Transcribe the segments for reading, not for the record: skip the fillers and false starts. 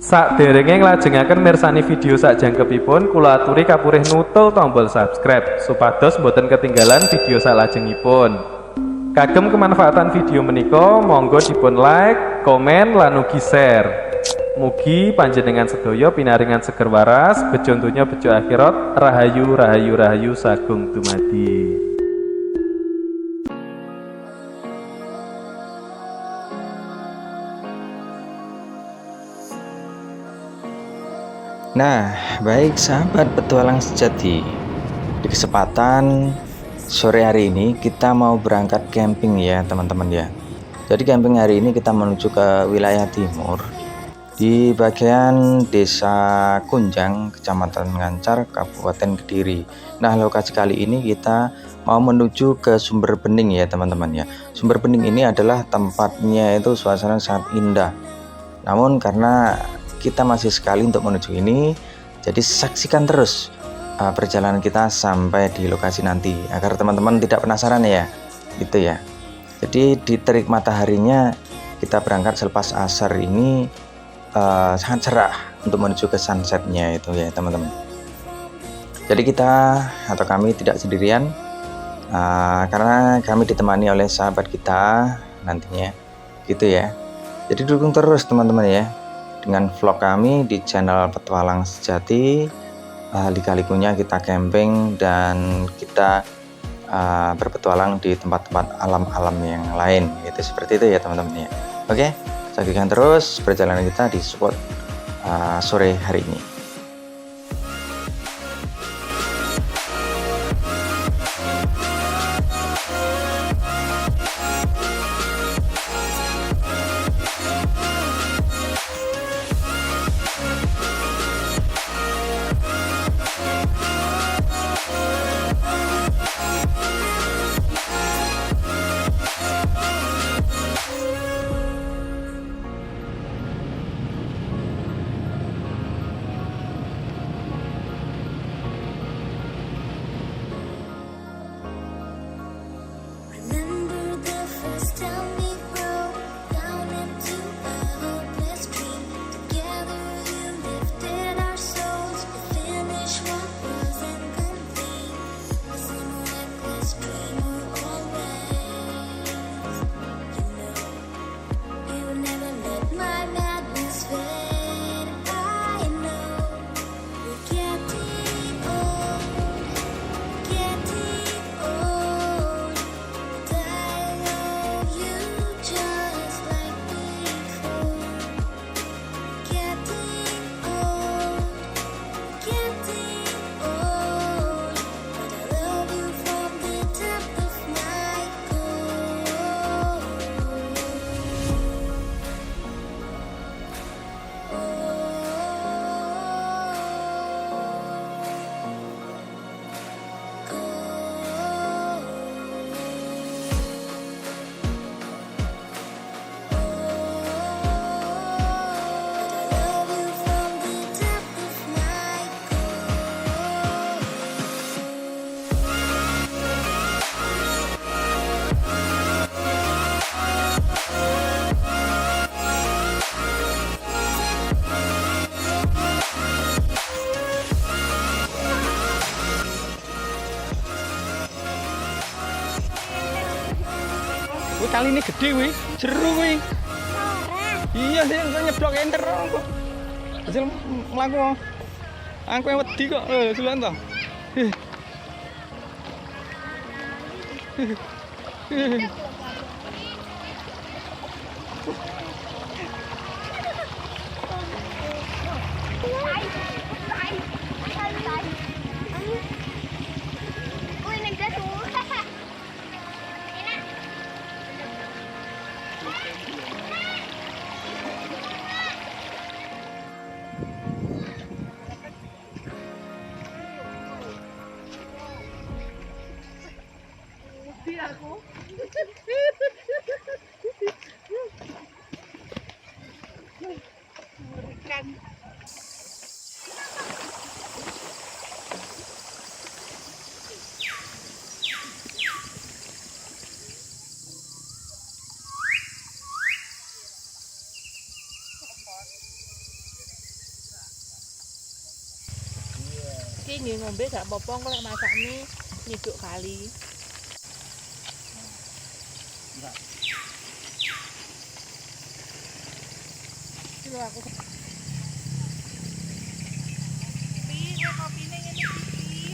Sakderenge nglajengaken mirsani video sakjangkepipun, kula aturi kapurih nutul tombol subscribe supados boten ketinggalan video salajengipun. Kagem kemanfaatan video menika, monggo dipun like, komen, lan ugi share. Mugi panjenengan sedaya pinaringan seger waras, bejo donya bejo akhirat, rahayu rahayu rahayu sagung dumadi. Nah, baik sahabat petualang sejati, di kesempatan sore hari ini kita mau berangkat camping ya teman-teman ya. Jadi camping hari ini kita menuju ke wilayah timur di bagian Desa Kunjang, Kecamatan Ngancar, Kabupaten Kediri. Nah, lokasi kali ini kita mau menuju ke Sumber Bening ya teman-teman ya. Sumber Bening ini adalah tempatnya itu suasana sangat indah. Namun karena kita masih sekali untuk menuju ini, jadi saksikan terus perjalanan kita sampai di lokasi nanti agar teman-teman tidak penasaran ya, gitu ya. Jadi di terik mataharinya kita berangkat selepas asar ini sangat cerah untuk menuju ke sunsetnya itu ya teman-teman. Jadi kita atau kami tidak sendirian karena kami ditemani oleh sahabat kita nantinya, gitu ya. Jadi dukung terus teman-teman ya dengan vlog kami di channel Petualang Sejati. Lika-likunya kita camping dan kita berpetualang di tempat-tempat alam-alam yang lain, gitu seperti itu ya teman-teman ya. Oke, saksikan terus perjalanan kita di spot sore hari ini. Wih, kali ini gede wih, seru wih. Iya sih, saya nyeblok enter kok. Hasil melaku. Aku yang wedi kok, sulan toh. Aku. nggih ngombe gak apa-apa kok lek masak mie nyiduk kali. Lho aku piye kopine ngene iki?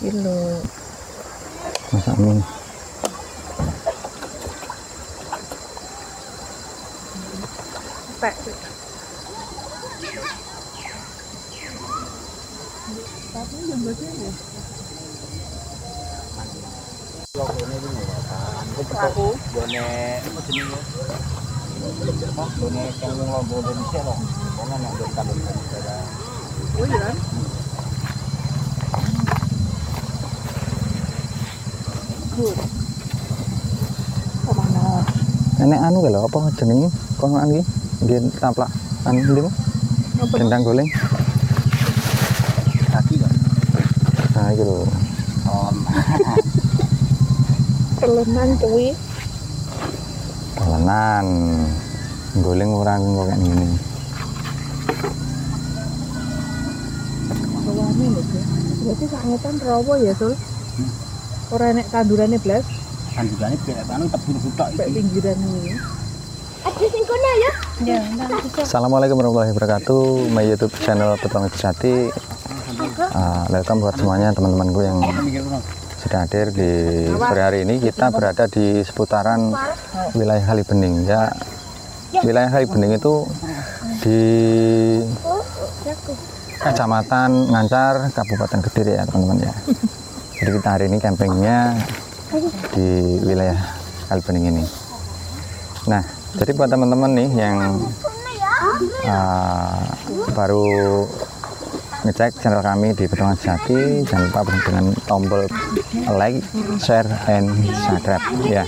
Kilo masak mie. pek. Aku Bone apa jenenge? Apa bone kang ngombo Indonesia loh. Karena nek dokter Indonesia. oh iya. Enek anu lho apa jenenge? Konoan iki nggih taplak anu ndi? Dendang goleng. Kaki kok. Nah iki lho. Telenan kuwi. Dolanan. Goleng ora kok kayak ngene. Bawane lho, Gus. Berarti sangetan rawa ya, Sul? Ora enek tandurane blas, Kandungane kayak anu tebul butok pek iki. pinggiran ini. Ada sing kono ya? Ya, nang bisa. Assalamualaikum warahmatullahi wabarakatuh. My YouTube channel Petualang Sejati. Welcome buat semuanya teman-temanku yang Mikir ngono. sudah hadir di sore hari ini. Kita berada di seputaran wilayah Kalibening ya. Wilayah Kalibening itu di Kecamatan Ngancar, Kabupaten Kediri ya teman-teman ya. Jadi kita hari ini campingnya di wilayah Kalibening ini. Nah, jadi buat teman-teman nih yang baru ngecek channel kami di Petualang Sejati, jangan lupa dengan tombol like, share, and subscribe ya.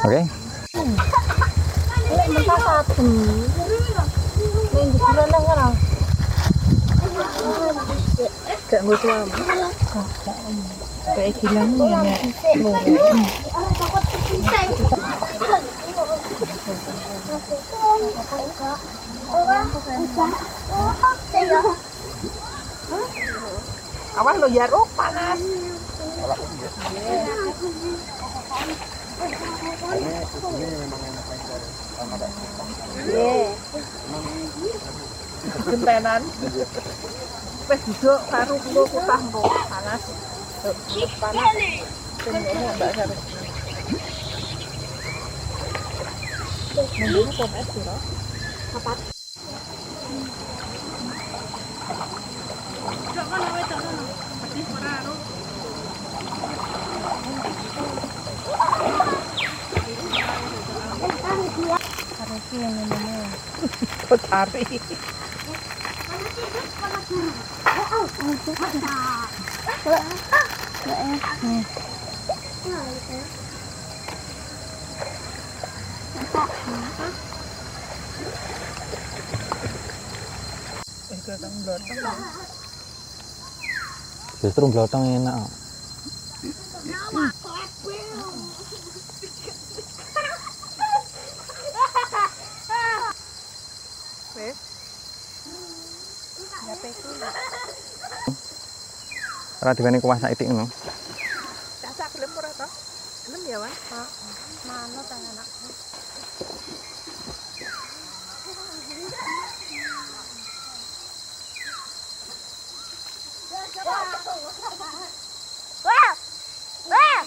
Oke. Lek mentas adem. Ning dikuran nang ngono. Gak nggo suam. Kayak gilang ya nek. Awas lo ya panas. Gentenan. Wis duduk karo kulo kutah engko panas. Panas. Tengoknya Mbak Sari. Nunggu kok es sih, loh. Kok cari? Justru blotong enak. Ora diwene kuah sak itik ngono. Casak gelem ora to? Gelem ya, Wan? Manut anakku. Wah! Wah!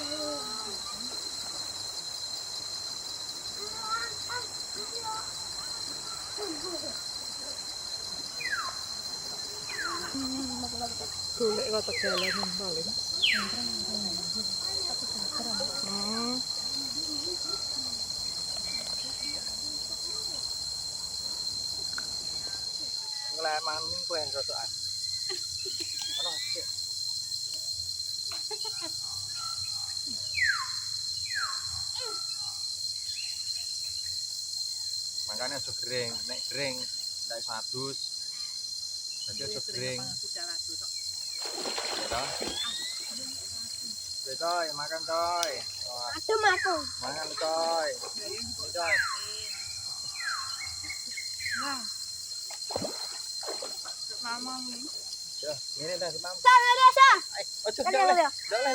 Golek kok jalanan paling. Ngelak mangan mie kowe rosokan. Ono sik. Makanya aja gering, nek gering ndak iso adus. Jadi aja kering. Coy, makan coy. Aduh aku. Makan coy. Coy. Mamang nih. Ya, ini dah Mam. Sana desa. Ojo Ada, jangan. ada. Jangan.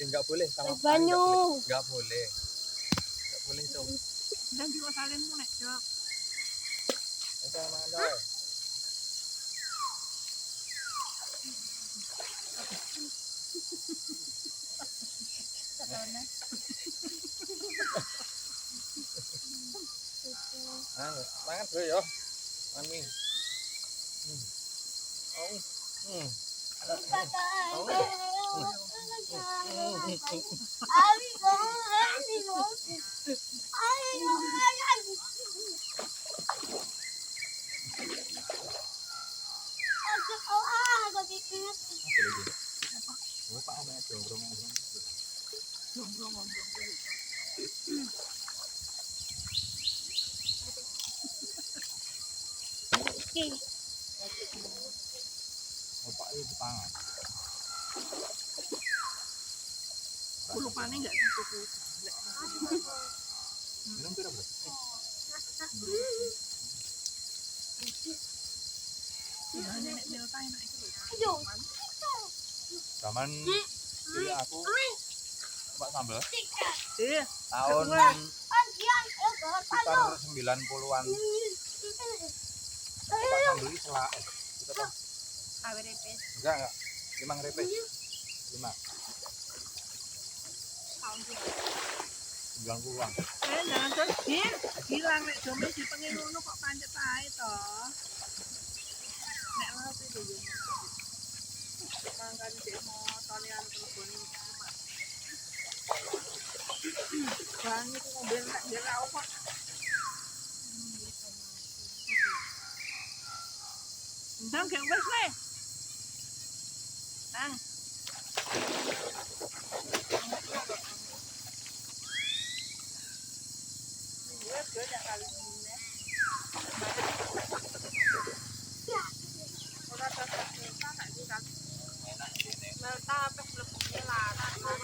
Enggak boleh sama Banyu. Enggak boleh. Enggak boleh itu. Dan juga salinmu nek, Jok. Ojo makan coy. Makan bro yo. Mami. Oh. Lupa apa ya dongbrong. Lupa itu tangan. Lupane enggak tuku. Minum pira bro? Ya nek milta enak iku. Ayo. Zaman dulu aku Pak sambel Iya. tahun sekitar 90-an. Pak sambel ini selak. Kita tahu. Awrepes. Enggak. 5 repes. 5. Tahun 90-an. jangan terus bilang nek dome dipengen ngono kok pancet ae to. Nek lha iki lho. Mangkan dhek motone an telepon rumah. Bang iki mobil nek dia ra kok. Ndang gak wis le. Nang. Wes yo ya kali ini. Ora tak tak tak iki kan. Melta apa mlebune larang sewu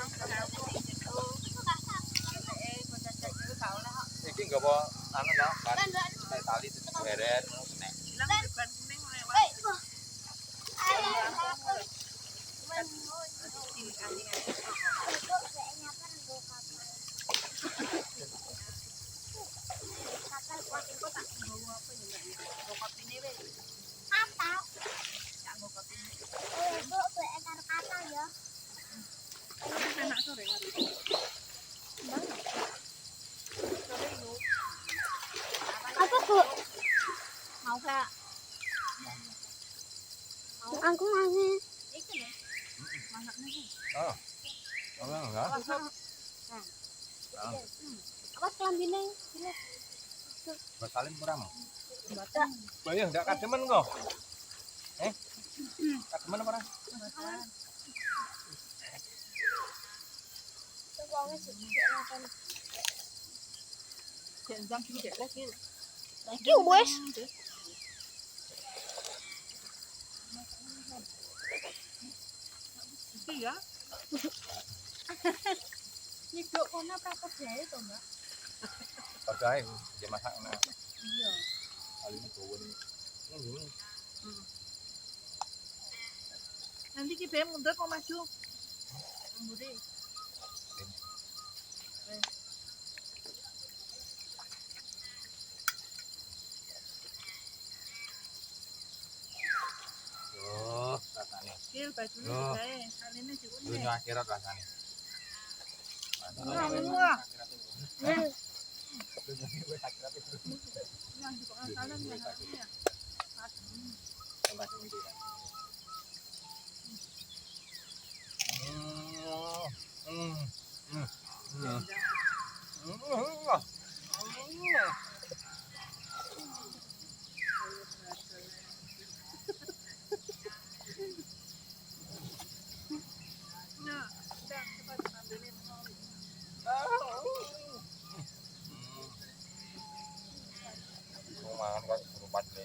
itu. Iki enggak apa anu ta, kan kayak tali digeret ngono kena. Bilang ban kuning lewat. Enak sore hari. Apa Bu? Mau kak? Aku lagi. Oh. Enggak. Apa kelambine? Batalin kurang. Bayang enggak kademen kok. Kademen apa ora? Jam iki dek lagi. Iki wes. Iya. Nyiduk kono praktek jae to, Mbak. Padahal dia masak nah. Iya. Kali ini bawa ini. Nanti kita mundur mau maju. Mundur deh. Oh, rasanya. Kil bajunya Loh. saya. Kali ini juga nih. Dunia akhirat rasanya. Wah. Dunia akhirat itu. Yang juga kalian yang harusnya. Nah, udah cepat ambilin. Makan kan serupat ya.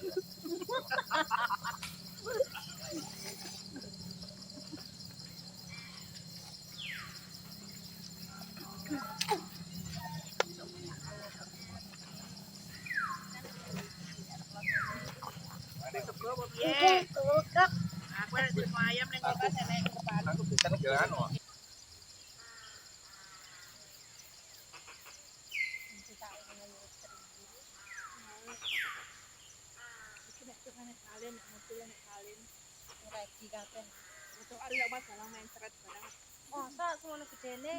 Masa semono gedene.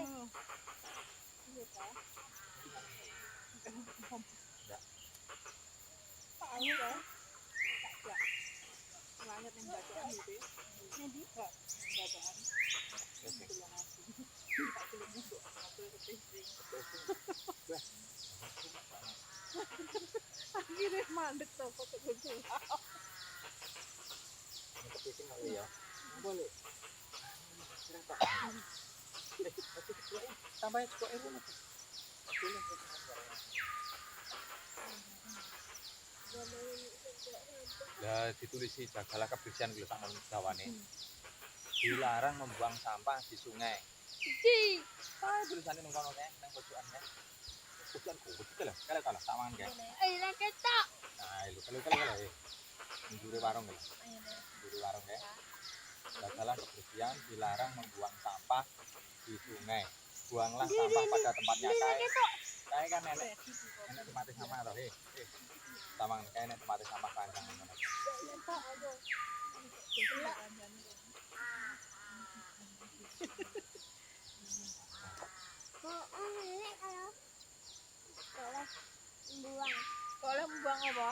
Akhirnya mandek tuh kok keguguran. Boleh. Tambahin cukup air mana? Lah ditulisi jagalah kebersihan kuwi sak dawane. Dilarang membuang sampah di sungai. Iki. Tulisannya nang kono kae, nang pojokan kae. Pojokan kuwi lho, kala tak mangan kae. Lah ketok. Nah, lho kalau njure warung kae. Njure warung kae. Jagalah kebersihan, dilarang membuang sampah di sungai. Buanglah sampah pada tempatnya kae. Kae kan enek tempat sampah to, Tamang kae enek tempat sampah panjang ngono. Boleh membuang apa?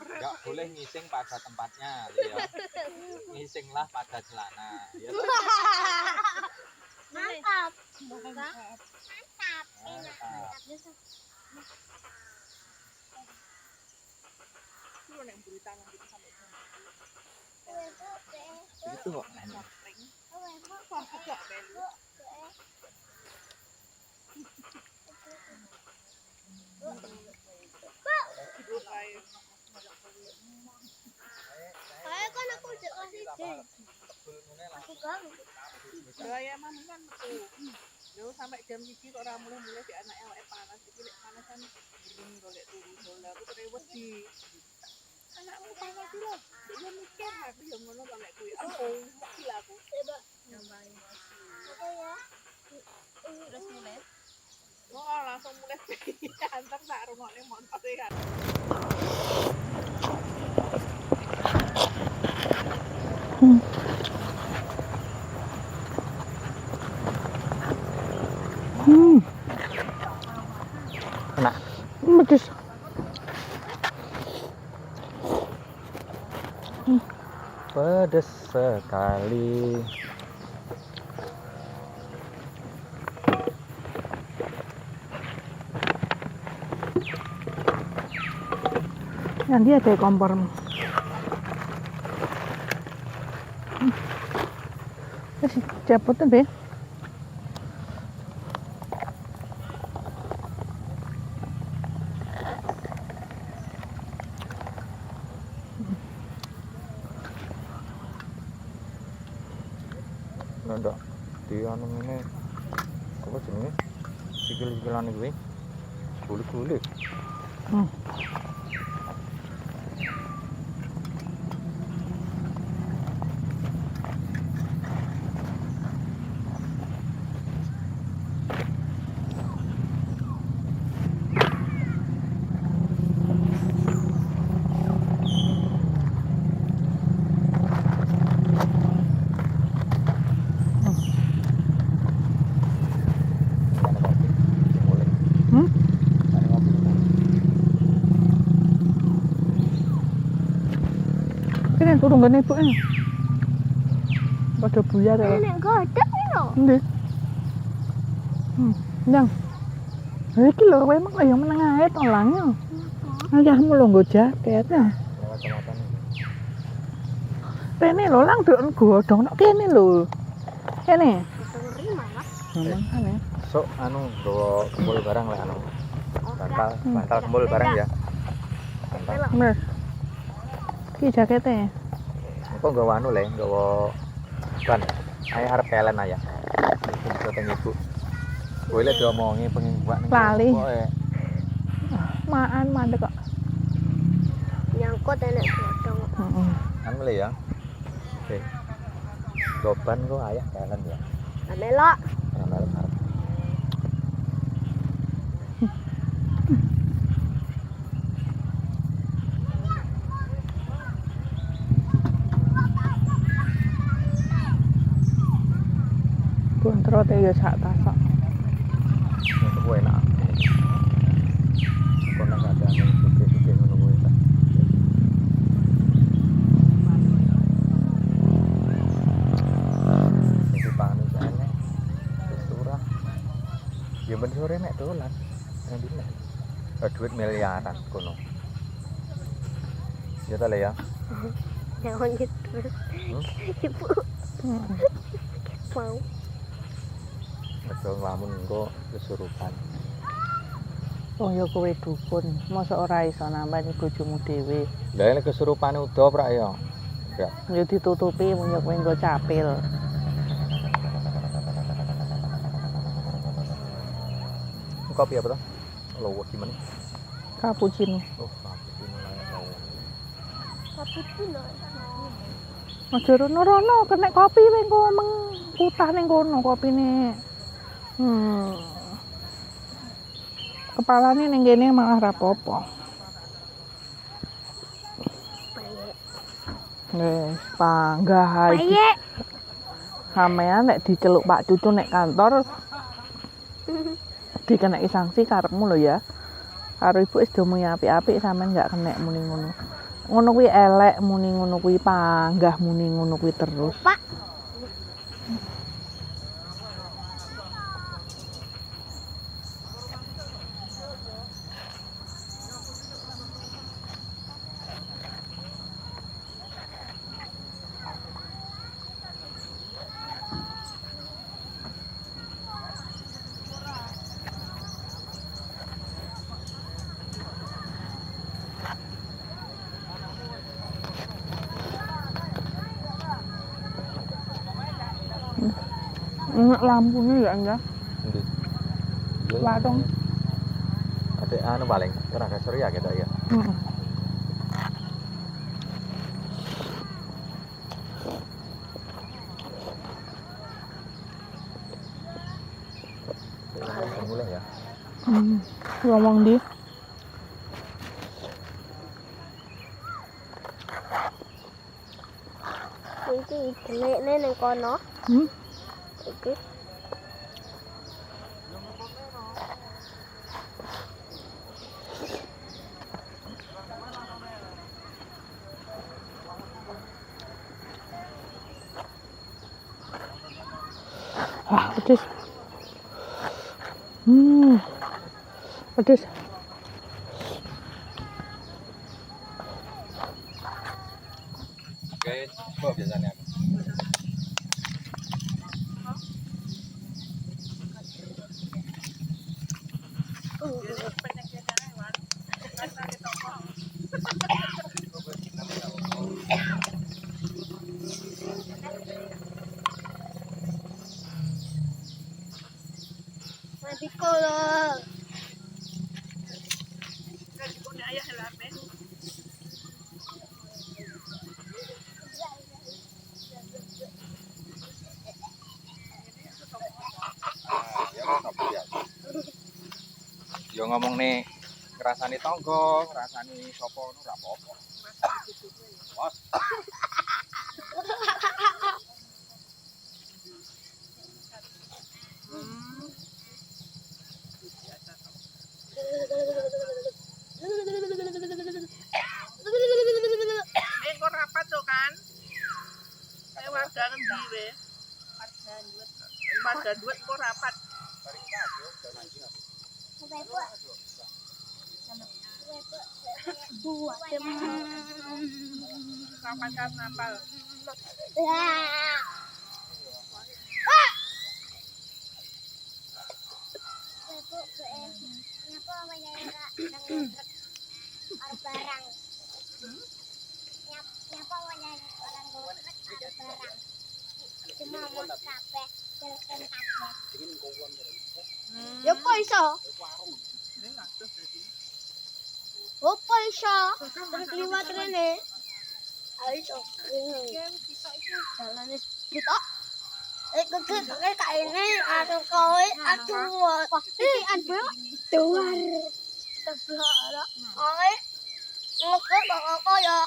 Enggak boleh ngising pada tempatnya, ya. Ngisinglah pada celana, ya. Mantap. Mantap. Lu yang beri tangan gitu sampai Itu kok enak. Kayak kan aku udah kasih deh. Aku kan. Gaya mami kan tuh. Yo sampai jam 1 kok ora mulai-mulai di anake awake panas iki lek panasan bering golek turu bola aku terus wedi. Anakmu panas lho. Dia mikir aku yo ngono kok lek kuwi. Aku gila aku. Coba. Nyobain masih. Apa ya? Terus mulai. Oh, langsung mulai antar sak rungokne motor kan. Enak. Pedes. Pedes sekali. Nanti ada kompor. Cepet be. Ndak di anu ngene. Apa jenenge? Sikil-sikilan kuwi. Kulit-kulit. Ini turun gak ibu ini. Pada buyar ya. Nek godhog lho. Endi? Yang. Iki lho kowe emang yang meneng ae to lange. Ayahmu lho nggo jaket ya. Kacamata nih. Rene lho lang nduk godhong nek kene lho. Kene. Memang kan ya. Sok anu bawa kumpul barang lah anu. Bantal kumpul barang ya. Bantal. Bener. Ki jakete. Engko nggawa anu le, nggawa ban. Ayo arep kelen aya. Ibu teng ibu. Kowe le diomongi pengen buat ning. Lali. Pokoke Maan mandek kok. Takut enak godong. Anu le ya. Oke. Goban kok ayah jalan ya. Melok. Ana arep. Buntro teh ya sak tasok. Itu enak. Kono ada anu suge-suge ngono kuwi. Iki pangan iki enek. Wis turah. Ya ben sore nek dolan. Nang dine. Duit miliaran kono. Ya ta le ya. Jangan gitu. Ibu. Mau. Mergo nglamun engko kesurupan. Oh ya kowe dukun, mosok ora iso nambani bojomu dhewe. Lah nek kesurupane uda prak ya. Ya. Ya ditutupi mun ya kowe nggo capil. Kopi apa to? Lowo gimana? Cappuccino. Oh, cappuccino lowo. Cappuccino. Aja rono-rono kenek kopi kowe engko meng kutah ning kono kopine. Kepalane ning kene malah rapopo. Wes, panggah ae. Payek. Sampeyan nek diceluk Pak Cucu nek kantor dikeneki sanksi karepmu lho ya. Karo ibu wis do muni apik-apik sampean gak kenek muni ngono. Ngono kuwi elek muni ngono kuwi panggah muni ngono kuwi terus. Pak. Lampunya ya enggak? Endi? Lah dong. Ada anu paling tenaga surya kita ya. Mulai ya. Ngomong di. Iki delekne ning kono. Iki. Ah, pedes. Pedes. Oke, kok biasanya. Mati kolong. Yo ngomong nih ngrasani tangga, ngrasani sapa ngono ora apa-apa. Bos. Kok rapat tuh kan? Saya warga ngendi we? Warga duit kok rapat. Rapat kan napal. Barang. Nyapa wanyanyi orang barang. Cuma mau kabeh, telepon kabeh. Ya kok iso? Opo iso. Terus liwat rene. Ayo iso. Jalan wis buta. Keke kaene aku kowe aduh. Pikiran bro. Duar. Teblok. Kowe ngoko kok ya.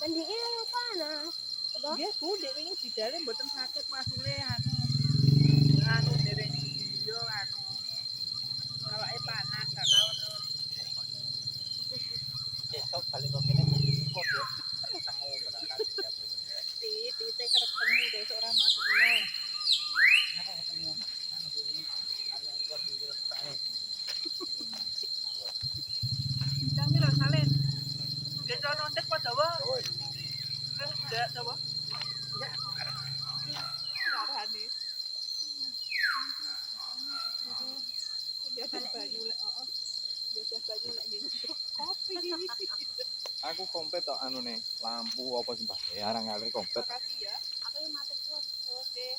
Kendiki panas. Nggih, Bu, dek wingi didale mboten saged masule anu dereng yo anu. Awake panas gak tau. Besok balik ke sini kok ya ketemu berangkat. Titik ketemu besok ora masukno. Kami lho salen. Nggih cono ndek padha wae. Enggak coba. Enggak. Larane. Dia kan baju lek, heeh. Dia baju lek ngene. Kopi. Aku komplit tok anune, lampu apa sembah. Ya arang ngalir komplit. Makasih ya. Aku yang matur suwun. Oke.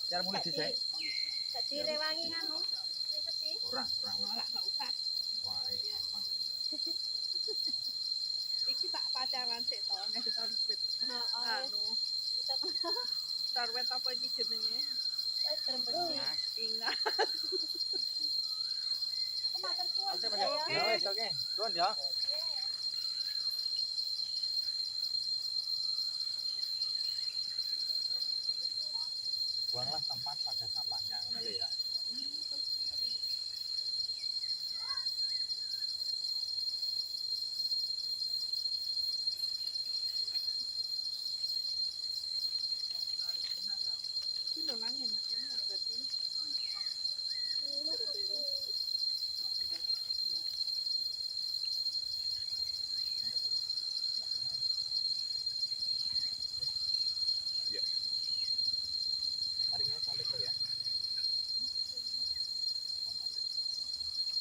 Jar mulai dhisik. Dadi rewangi nganu. Kurang. Malah enggak usah. Wae. Iki tak pacaran sik to nek sorbet. Heeh. Anu. Sorbet apa iki jenenge? Ingat. Aku matur suwun. Oke. Ya wis oke. Nuwun ya. Buanglah tempat pada sampahnya ngono lho ya. Iki lho lang enak berarti. Mari kita sampai ke ya.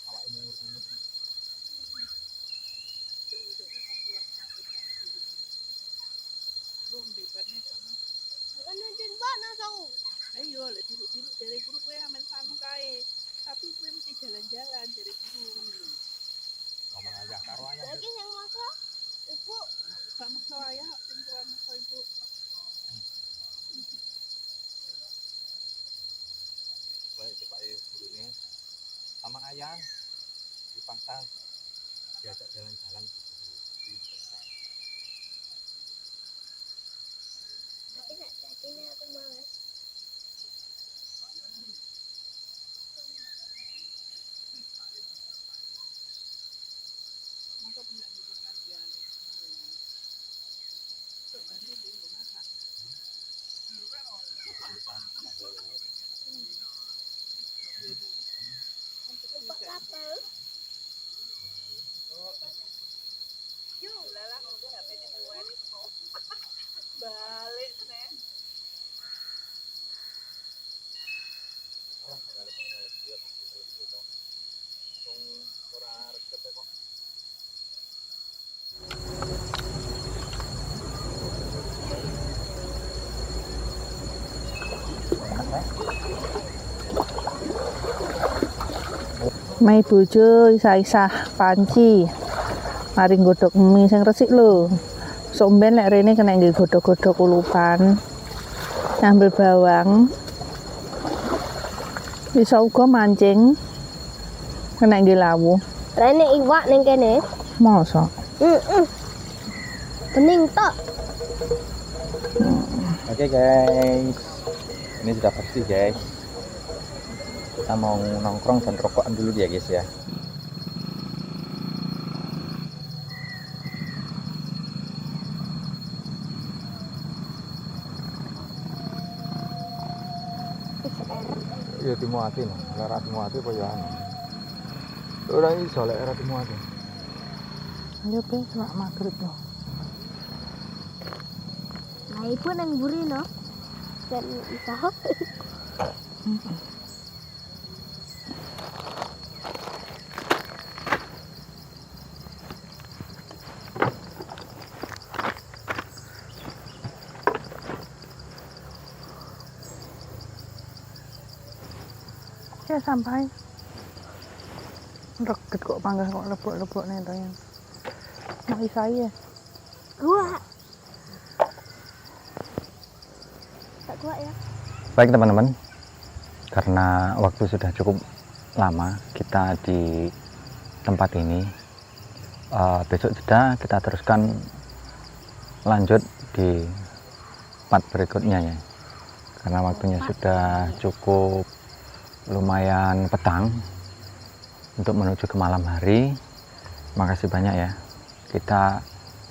Awak umur-umur. Belum debatnya sama. Kan nunjuk panas aku. Ayo lek diluk-diluk dari guru kowe amen sanu kae. Tapi kowe mesti jalan-jalan dari guru. Ngomong aja karo ayah. Lagi yang masak. Ibu. Gak maksa ayah, sing tuwa maksa ibu. Baik, coba gurunya sama ayah dipaksa diajak jalan-jalan di Tapi nak tadinya aku malas. Masa punya hubungan dia. Nanti dia nggak masak. Lupa kapal. Yo, lalah udah HP nya keluar itu. Balik nih. Mai bojo isah-isah panci. Mari nggodhog mie sing resik lho. Sok mben lek rene kena nggo godhog-godhog kulupan. Ngambil bawang. Bisa uga mancing. Kena nggo lawu. Rene iwak ning kene. Mosok. Bening tok. Oke guys, ini sudah pasti guys. Kita mau nongkrong dan rokokan dulu ya guys ya. Iya dimuati nih, lara dimuati apa ya? Ora iso lek ora dimuat. Ayo pe mak magrib loh. Nah, ibu nang buri no. Dan isaho. Ya sampai. Reget kok panggah kok lebok-lebok nih to yang. Mau isai ya. Gua. Tak gua ya. Baik teman-teman, karena waktu sudah cukup lama kita di tempat ini, besok jeda kita teruskan lanjut di part berikutnya ya, karena waktunya sudah cukup lumayan petang untuk menuju ke malam hari. Makasih banyak ya, kita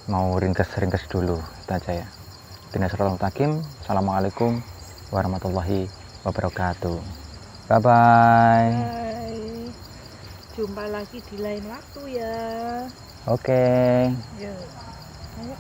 mau ringkes dulu itu aja ya. Assalamualaikum warahmatullahi wabarakatuh. Bye bye. Hai. Jumpa lagi di lain waktu ya. Oke. Yuk. Ayo.